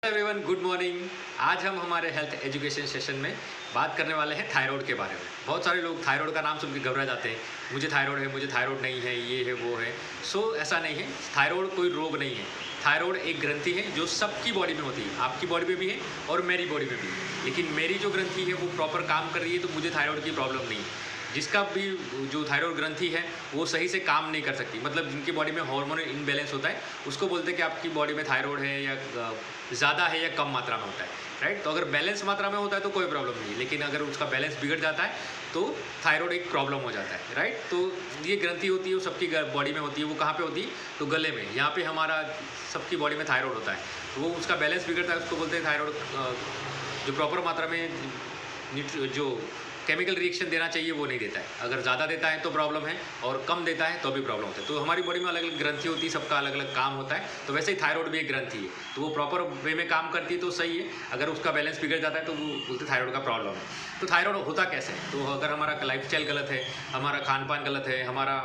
Everyone, good morning. आज हम हमारे हेल्थ एजुकेशन सेशन में बात करने वाले हैं थायराइड के बारे में। बहुत सारे लोग थायराइड का नाम सुन के घबरा जाते हैं, मुझे थायराइड है, मुझे थायराइड नहीं है, ये है वो है। ऐसा नहीं है, थायराइड कोई रोग नहीं है। थायराइड एक ग्रंथि है जो सबकी बॉडी में होती है, आपकी बॉडी में भी है और मेरी बॉडी में भी है। लेकिन मेरी जो ग्रंथि है वो प्रॉपर काम कर रही है, तो मुझे थायराइड की प्रॉब्लम नहीं है। जिसका भी जो थायराइड ग्रंथि है वो सही से काम नहीं कर सकती, मतलब जिनकी बॉडी में हार्मोनल इनबैलेंस होता है, उसको बोलते हैं कि आपकी बॉडी में थायराइड है या ज़्यादा है या कम मात्रा में होता है, राइट। तो अगर बैलेंस मात्रा में होता है तो कोई प्रॉब्लम नहीं है, लेकिन अगर उसका बैलेंस बिगड़ जाता है तो थायराइड एक प्रॉब्लम हो जाता है, राइट। तो ये ग्रंथि होती है वो सबकी बॉडी में होती है। वो कहाँ पे होती है? तो गले में, यहाँ पे हमारा सबकी बॉडी में थायराइड होता है। तो वो उसका बैलेंस बिगड़ता है, उसको बोलते हैं थायराइड। जो प्रॉपर मात्रा में जो केमिकल रिएक्शन देना चाहिए वो नहीं देता है। अगर ज़्यादा देता है तो प्रॉब्लम है, और कम देता है तो भी प्रॉब्लम होता है। तो हमारी बॉडी में अलग अलग ग्रंथि होती है, सबका अलग अलग काम होता है। तो वैसे ही थायराइड भी एक ग्रंथि है, तो वो प्रॉपर वे में काम करती है तो सही है। अगर उसका बैलेंस बिगड़ जाता है तो वो बोलते थायराइड का प्रॉब्लम है। तो थायराइड होता कैसे है? तो अगर हमारा लाइफस्टाइल गलत है, हमारा खान पान गलत है, हमारा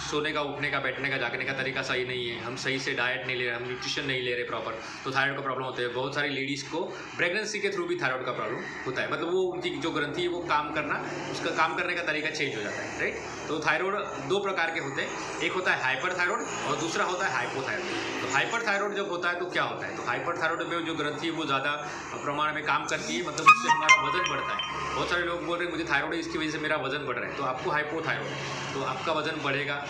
सोने का, उठने का, बैठने का, जागने का तरीका सही नहीं है, हम सही से डाइट नहीं ले रहे, हम न्यूट्रिशन नहीं ले रहे प्रॉपर, तो थायराइड का प्रॉब्लम होता है। बहुत सारी लेडीज़ को प्रेगनेंसी के थ्रू भी थायराइड का प्रॉब्लम होता है, मतलब वो उनकी जो ग्रंथि है वो काम करना, उसका काम करने का तरीका चेंज हो जाता है, राइट। तो थायराइड दो प्रकार के होते हैं, एक होता है हाइपर थायराइड और दूसरा होता है हाइपोथायराइड। तो हाइपर थायराइड जब होता है तो क्या होता है? तो हाइपर थायराइड में जो ग्रंथि है वो ज़्यादा प्रमाण में काम करती है, मतलब उससे हमारा वजन बढ़ता है। बहुत सारे लोग बोल रहे हैं मुझे थायराइड है, इसकी वजह से मेरा वजन बढ़ रहा है, तो आपको हाइपोथायराइड है, तो आपका वजन बढ़ेगा,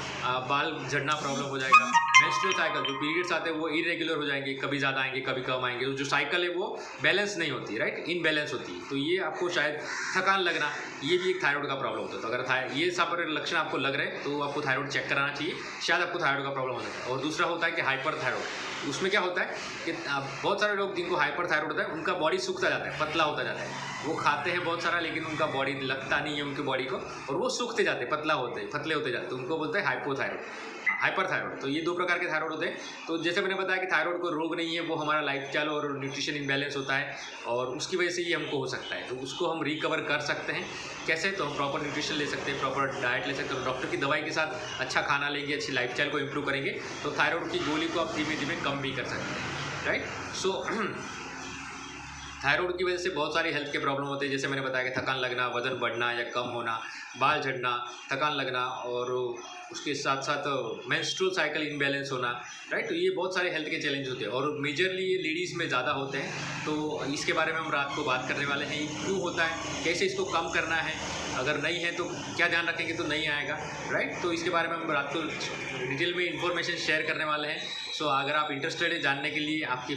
बाल झड़ना प्रॉब्लम हो जाएगा। मेंस्ट्रुअल साइकिल, जो पीरियड्स आते हैं वो इरेगुलर हो जाएंगे, कभी ज़्यादा आएंगे कभी कम आएंगे। तो जो साइकिल है वो बैलेंस नहीं होती, राइट, इनबैलेंस होती है। तो ये आपको शायद थकान लगना, ये भी एक थायराइड का प्रॉब्लम होता है। तो अगर ये सब लक्षण आपको लग रहे हैं तो आपको थायराइड चेक कराना चाहिए, शायद आपको थायराइड का प्रॉब्लम हो सकता है। और दूसरा होता है कि हाइपर थायराइड। उसमें क्या होता है कि बहुत सारे लोग जिनको हाइपर थायराइड होता है उनका बॉडी सूखता जाता है, पतला होता जाता है। वो खाते हैं बहुत सारा, लेकिन उनका बॉडी लगता नहीं है उनकी बॉडी को, और वो सूखते जाते हैं, पतले होते जाते हैं। उनको बोलते हैं हाइपोथायराइड, हाइपर थायराइड। तो ये दो प्रकार के थायराइड होते हैं। तो जैसे मैंने बताया कि थायराइड को रोग नहीं है, वो हमारा लाइफस्टाइल और न्यूट्रिशन इम्बैलेंस होता है, और उसकी वजह से ये हमको हो सकता है। तो उसको हम रिकवर कर सकते हैं कैसे? तो हम प्रॉपर न्यूट्रिशन ले सकते हैं, प्रॉपर डाइट ले सकते हैं, डॉक्टर की दवाई के साथ अच्छा खाना लेंगे, अच्छी लाइफस्टाइल को इम्प्रूव करेंगे, तो थायराइड की गोली को आप धीमे धीमे कम भी कर सकते हैं, राइट। थायराइड की वजह से बहुत सारी हेल्थ के प्रॉब्लम होते हैं, जैसे मैंने बताया कि थकान लगना, वजन बढ़ना या कम होना, बाल झड़ना, थकान लगना, और उसके साथ साथ मेंस्ट्रुअल साइकिल इनबैलेंस होना, राइट। तो ये बहुत सारे हेल्थ के चैलेंज होते हैं, और मेजरली ये लेडीज़ में ज़्यादा होते हैं। तो इसके बारे में हम रात को बात करने वाले हैं, क्यों होता है, कैसे इसको कम करना है, अगर नहीं है तो क्या ध्यान रखेंगे तो नहीं आएगा, राइट। तो इसके बारे में हम रात को डिटेल में इंफॉर्मेशन शेयर करने वाले हैं। अगर आप इंटरेस्टेड हैं जानने के लिए, आपकी